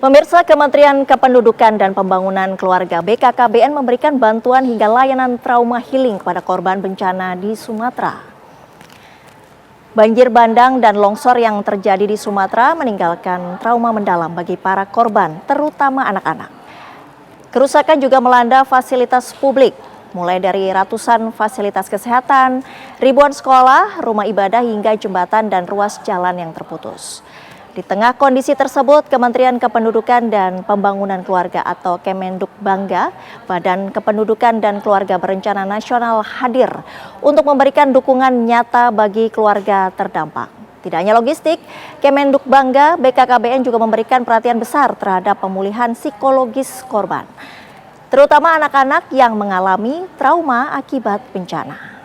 Pemirsa, Kementerian Kependudukan dan Pembangunan Keluarga BKKBN memberikan bantuan hingga layanan trauma healing kepada korban bencana di Sumatera. Banjir bandang dan longsor yang terjadi di Sumatera meninggalkan trauma mendalam bagi para korban, terutama anak-anak. Kerusakan juga melanda fasilitas publik, mulai dari ratusan fasilitas kesehatan, ribuan sekolah, rumah ibadah hingga jembatan dan ruas jalan yang terputus. Di tengah kondisi tersebut, Kementerian Kependudukan dan Pembangunan Keluarga atau Kemendukbangga, Badan Kependudukan dan Keluarga Berencana Nasional hadir untuk memberikan dukungan nyata bagi keluarga terdampak. Tidak hanya logistik, Kemendukbangga BKKBN juga memberikan perhatian besar terhadap pemulihan psikologis korban, terutama anak-anak yang mengalami trauma akibat bencana.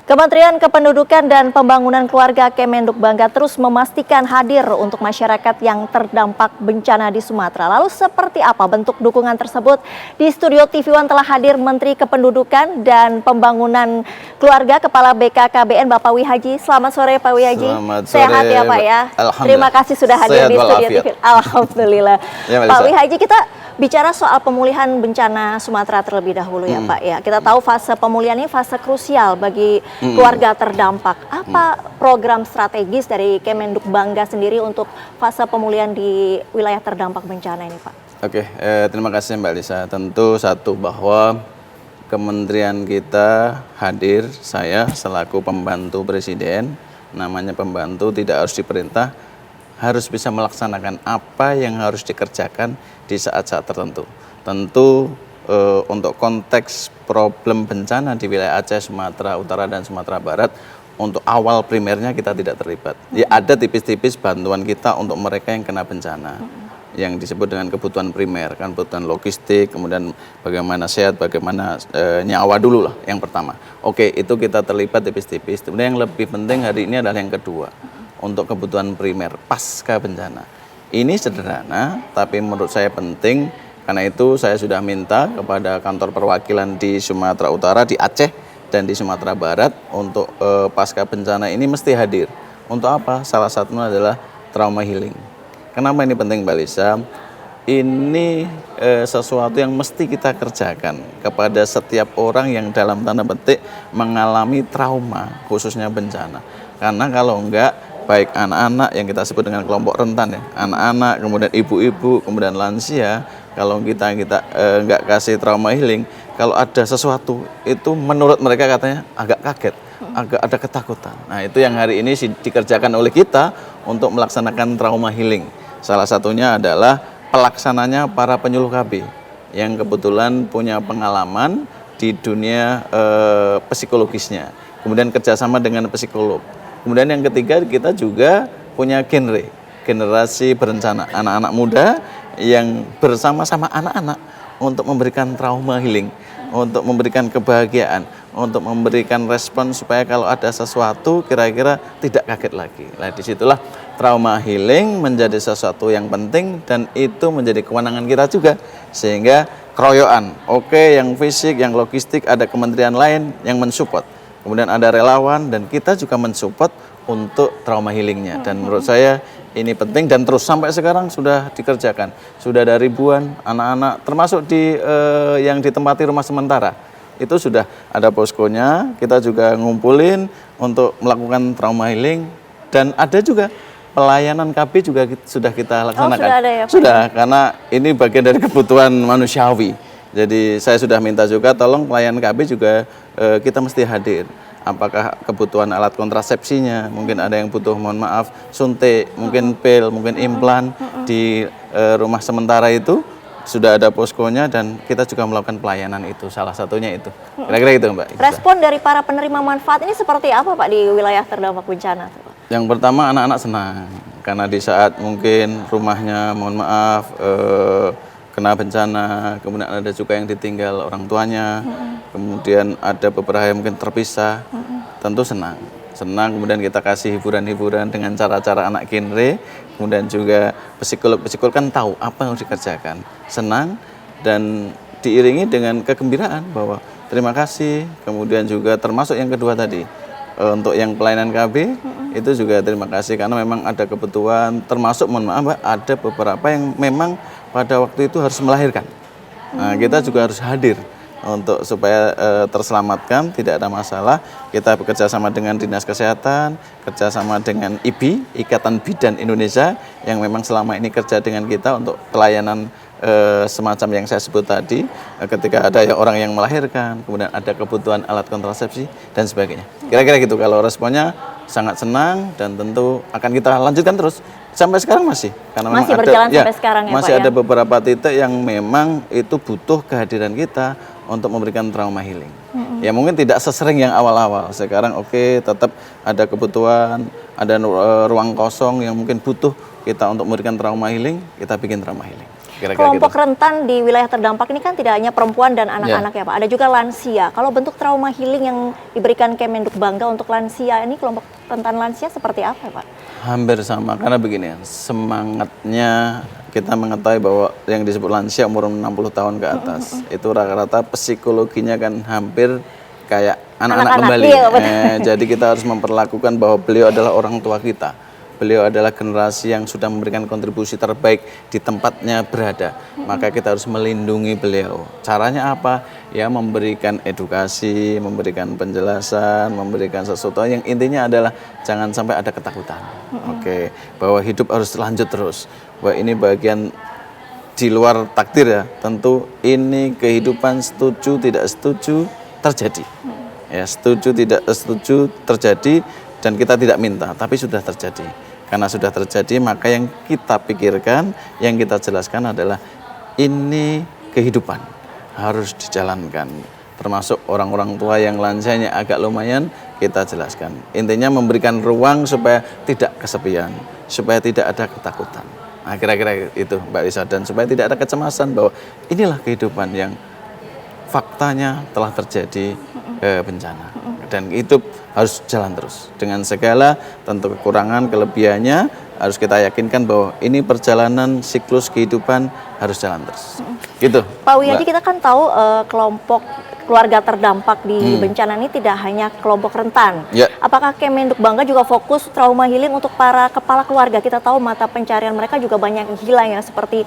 Kementerian Kependudukan dan Pembangunan Keluarga Kemendukbangga terus memastikan hadir untuk masyarakat yang terdampak bencana di Sumatera. Lalu seperti apa bentuk dukungan tersebut? Di studio TV One telah hadir Menteri Kependudukan dan Pembangunan Keluarga Kepala BKKBN Bapak Wihaji. Selamat sore Pak Wihaji. Selamat sore. Sehat ya Pak ya. Terima kasih sudah hadir di studio TV. Alhamdulillah. Ya, Pak Wihaji, kita bicara soal pemulihan bencana Sumatera terlebih dahulu ya Pak ya. Kita tahu fase pemulihan ini fase krusial bagi keluarga terdampak. Apa program strategis dari Kemendukbangga sendiri untuk fase pemulihan di wilayah terdampak bencana ini Pak? Oke, terima kasih Mbak Lisa. Tentu satu bahwa kementerian kita hadir, saya selaku pembantu presiden, namanya pembantu tidak harus diperintah, harus bisa melaksanakan apa yang harus dikerjakan di saat-saat tertentu. Tentu untuk konteks problem bencana di wilayah Aceh, Sumatera Utara, dan Sumatera Barat, untuk awal primernya kita tidak terlibat. Ya ada tipis-tipis bantuan kita untuk mereka yang kena bencana, yang disebut dengan kebutuhan primer, kan kebutuhan logistik, kemudian bagaimana sehat, bagaimana nyawa dulu lah yang pertama. Oke, itu kita terlibat tipis-tipis. Kemudian yang lebih penting hari ini adalah yang kedua, untuk kebutuhan primer pasca bencana. Ini sederhana, tapi menurut saya penting. Karena itu saya sudah minta kepada kantor perwakilan di Sumatera Utara, di Aceh, dan di Sumatera Barat untuk pasca bencana ini mesti hadir. Untuk apa? Salah satunya adalah trauma healing. Kenapa ini penting Mbak Lisa? Ini sesuatu yang mesti kita kerjakan kepada setiap orang yang dalam tanda petik mengalami trauma, khususnya bencana. Karena kalau enggak, baik anak-anak yang kita sebut dengan kelompok rentan ya, anak-anak, kemudian ibu-ibu, kemudian lansia, kalau kita nggak kasih trauma healing, kalau ada sesuatu itu menurut mereka katanya agak kaget, agak ada ketakutan. Nah itu yang hari ini dikerjakan oleh kita untuk melaksanakan trauma healing. Salah satunya adalah pelaksananya para penyuluh KB yang kebetulan punya pengalaman di dunia psikologisnya, kemudian kerjasama dengan psikolog. Kemudian yang ketiga kita juga punya generasi berencana, anak-anak muda yang bersama-sama anak-anak untuk memberikan trauma healing, untuk memberikan kebahagiaan, untuk memberikan respon supaya kalau ada sesuatu kira-kira tidak kaget lagi. Nah disitulah trauma healing menjadi sesuatu yang penting dan itu menjadi kewenangan kita juga. Sehingga keroyokan, oke, yang fisik, yang logistik, ada kementerian lain yang mensupport. Kemudian ada relawan dan kita juga mensupport untuk trauma healingnya. Dan menurut saya ini penting dan terus sampai sekarang sudah dikerjakan. Sudah ada ribuan anak-anak, termasuk yang ditempati rumah sementara. Itu sudah ada poskonya, kita juga ngumpulin untuk melakukan trauma healing. Dan ada juga pelayanan KB juga sudah kita laksanakan. Sudah ada ya Pak? Sudah, karena ini bagian dari kebutuhan manusiawi. Jadi saya sudah minta juga tolong pelayanan KB juga kita mesti hadir. Apakah kebutuhan alat kontrasepsinya, mungkin ada yang butuh, mohon maaf, suntik, mungkin pil, mungkin implan di rumah sementara itu sudah ada poskonya dan kita juga melakukan pelayanan itu, salah satunya itu. Kira-kira itu Mbak. Respon dari para penerima manfaat ini seperti apa Pak di wilayah terdampak bencana? Yang pertama anak-anak senang, karena di saat mungkin rumahnya, mohon maaf, kena bencana, kemudian ada juga yang ditinggal orang tuanya, kemudian ada beberapa yang mungkin terpisah, tentu senang. Kemudian kita kasih hiburan-hiburan dengan cara-cara anak genre, kemudian juga psikolog kan tahu apa yang harus dikerjakan, senang dan diiringi dengan kegembiraan bahwa terima kasih. Kemudian juga termasuk yang kedua tadi, untuk yang pelayanan KB itu juga terima kasih karena memang ada kebutuhan, termasuk mohon maaf Mbak, ada beberapa yang memang pada waktu itu harus melahirkan. Nah, kita juga harus hadir untuk supaya terselamatkan, tidak ada masalah. Kita bekerja sama dengan Dinas Kesehatan, kerjasama dengan IBI, Ikatan Bidan Indonesia, yang memang selama ini kerja dengan kita untuk pelayanan semacam yang saya sebut tadi, ketika ada orang yang melahirkan, kemudian ada kebutuhan alat kontrasepsi dan sebagainya. Kira-kira gitu. Kalau responnya sangat senang dan tentu akan kita lanjutkan terus sampai sekarang masih. Karena masih berjalan sampai sekarang ya masih Pak ada ya? beberapa titik yang memang itu butuh kehadiran kita untuk memberikan trauma healing. Ya mungkin tidak sesering yang awal-awal. Sekarang oke, tetap ada kebutuhan, ada ruang kosong yang mungkin butuh kita untuk memberikan trauma healing, kita bikin trauma healing. Kira-kira Kelompok gitu. rentan di wilayah terdampak ini kan tidak hanya perempuan dan anak-anak ya Pak, ada juga lansia. Kalau bentuk trauma healing yang diberikan Kemenduk Bangga untuk lansia ini, kelompok rentan lansia seperti apa Pak? Hampir sama, karena begini, semangatnya kita mengetahui bahwa yang disebut lansia umur 60 tahun ke atas, itu rata-rata psikologinya kan hampir kayak anak-anak kembali. Iya, Jadi kita harus memperlakukan bahwa beliau adalah orang tua kita. Beliau adalah generasi yang sudah memberikan kontribusi terbaik di tempatnya berada. Maka kita harus melindungi beliau. Caranya apa? Ya memberikan edukasi, memberikan penjelasan, memberikan sesuatu yang intinya adalah jangan sampai ada ketakutan. Oke, bahwa hidup harus lanjut terus. Bahwa ini bagian di luar takdir ya. Tentu ini kehidupan setuju tidak setuju terjadi. Ya, setuju tidak setuju terjadi dan kita tidak minta, tapi sudah terjadi. Karena sudah terjadi, maka yang kita pikirkan, yang kita jelaskan adalah ini kehidupan harus dijalankan. Termasuk orang-orang tua yang lansianya agak lumayan, kita jelaskan. Intinya memberikan ruang supaya tidak kesepian, supaya tidak ada ketakutan. Nah, kira-kira itu Mbak Lisa, dan supaya tidak ada kecemasan bahwa inilah kehidupan yang faktanya telah terjadi bencana. Dan hidup harus jalan terus dengan segala tentu kekurangan, kelebihannya harus kita yakinkan bahwa ini perjalanan siklus kehidupan harus jalan terus. Gitu. Pak Wiyadi, kita kan tahu kelompok keluarga terdampak di bencana ini tidak hanya kelompok rentan. Ya. Apakah Kemenduk Bangga juga fokus trauma healing untuk para kepala keluarga? Kita tahu mata pencarian mereka juga banyak yang hilang ya, seperti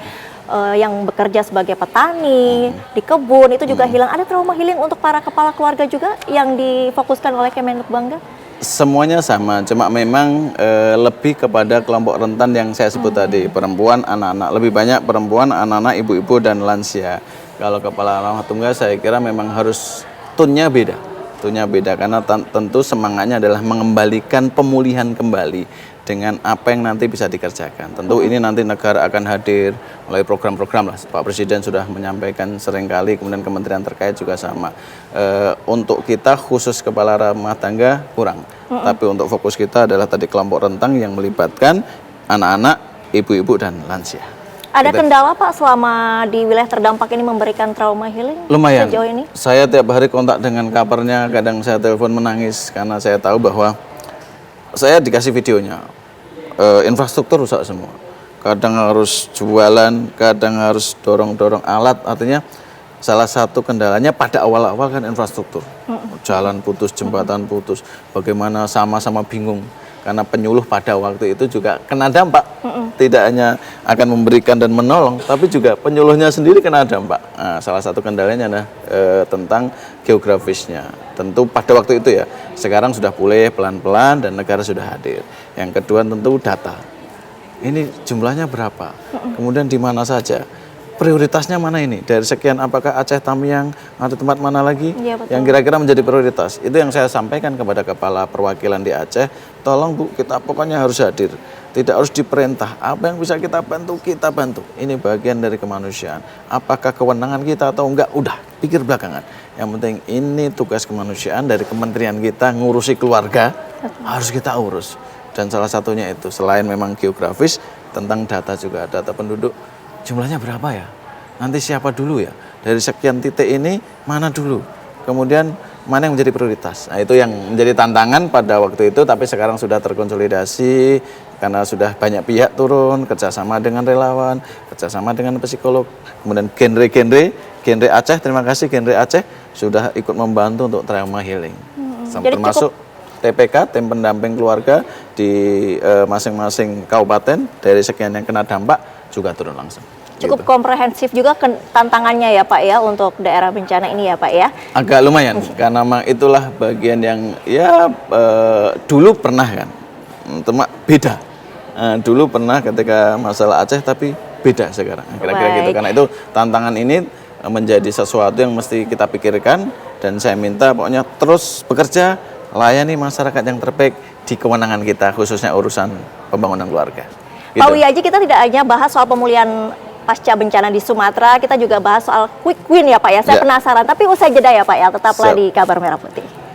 yang bekerja sebagai petani, di kebun, itu juga hilang. Ada trauma healing untuk para kepala keluarga juga yang difokuskan oleh Kemenduk Bangga? Semuanya sama, cuma memang lebih kepada kelompok rentan yang saya sebut tadi, perempuan, anak-anak. Lebih banyak perempuan, anak-anak, ibu-ibu, dan lansia. Kalau kepala rumah tangga saya kira memang harus tone-nya beda. Tone-nya beda karena tentu semangatnya adalah mengembalikan pemulihan kembali dengan apa yang nanti bisa dikerjakan. Tentu ini nanti negara akan hadir melalui program-program lah. Pak Presiden sudah menyampaikan seringkali, kemudian kementerian terkait juga sama. Untuk kita khusus kepala rumah tangga kurang. Tapi untuk fokus kita adalah tadi kelompok rentan yang melibatkan anak-anak, ibu-ibu, dan lansia. Ada kendala Pak selama di wilayah terdampak ini memberikan trauma healing? Lumayan. Sejauh ini? Saya tiap hari kontak dengan kapernya, kadang saya telepon menangis karena saya tahu bahwa saya dikasih videonya, infrastruktur rusak semua. Kadang harus jualan, kadang harus dorong-dorong alat. Artinya salah satu kendalanya pada awal-awal kan infrastruktur. Jalan putus, jembatan putus. Bagaimana sama-sama bingung. Karena penyuluh pada waktu itu juga kena dampak. Tidak hanya akan memberikan dan menolong, tapi juga penyuluhnya sendiri kena dampak. Nah, salah satu kendalanya adalah tentang geografisnya. Tentu pada waktu itu ya, sekarang sudah pulih pelan-pelan dan negara sudah hadir. Yang kedua tentu data. Ini jumlahnya berapa? Kemudian di mana saja? Prioritasnya mana ini? Dari sekian apakah Aceh Tamiang atau tempat mana lagi yang kira-kira menjadi prioritas? Itu yang saya sampaikan kepada kepala perwakilan di Aceh. Tolong Bu, kita pokoknya harus hadir. Tidak harus diperintah. Apa yang bisa kita bantu, kita bantu. Ini bagian dari kemanusiaan. Apakah kewenangan kita atau enggak? Udah, pikir belakangan. Yang penting ini tugas kemanusiaan dari kementerian kita, ngurusi keluarga, harus kita urus. Dan salah satunya itu, selain memang geografis, tentang data juga, data penduduk. Jumlahnya berapa ya? Nanti siapa dulu ya? Dari sekian titik ini, mana dulu? Kemudian mana yang menjadi prioritas. Nah, itu yang menjadi tantangan pada waktu itu, tapi sekarang sudah terkonsolidasi karena sudah banyak pihak turun, kerjasama dengan relawan, kerjasama dengan psikolog, kemudian genre Aceh, terima kasih genre Aceh sudah ikut membantu untuk trauma healing, Jadi termasuk TPK, tim pendamping keluarga di masing-masing kabupaten dari sekian yang kena dampak juga turun langsung. cukup komprehensif juga tantangannya ya Pak ya untuk daerah bencana ini ya Pak ya. Agak lumayan karena memang itulah bagian yang ya dulu pernah kan, cuma beda. Dulu pernah ketika masalah Aceh tapi beda sekarang. Kira-kira gitu. Karena itu tantangan ini menjadi sesuatu yang mesti kita pikirkan dan saya minta pokoknya terus bekerja layani masyarakat yang terbaik di kewenangan kita khususnya urusan pembangunan keluarga. Gitu. Pak Wiyaji, kita tidak hanya bahas soal pemulihan pasca bencana di Sumatera, kita juga bahas soal quick win ya Pak ya. Saya penasaran, tapi usai jeda ya Pak ya, tetaplah di Kabar Merah Putih.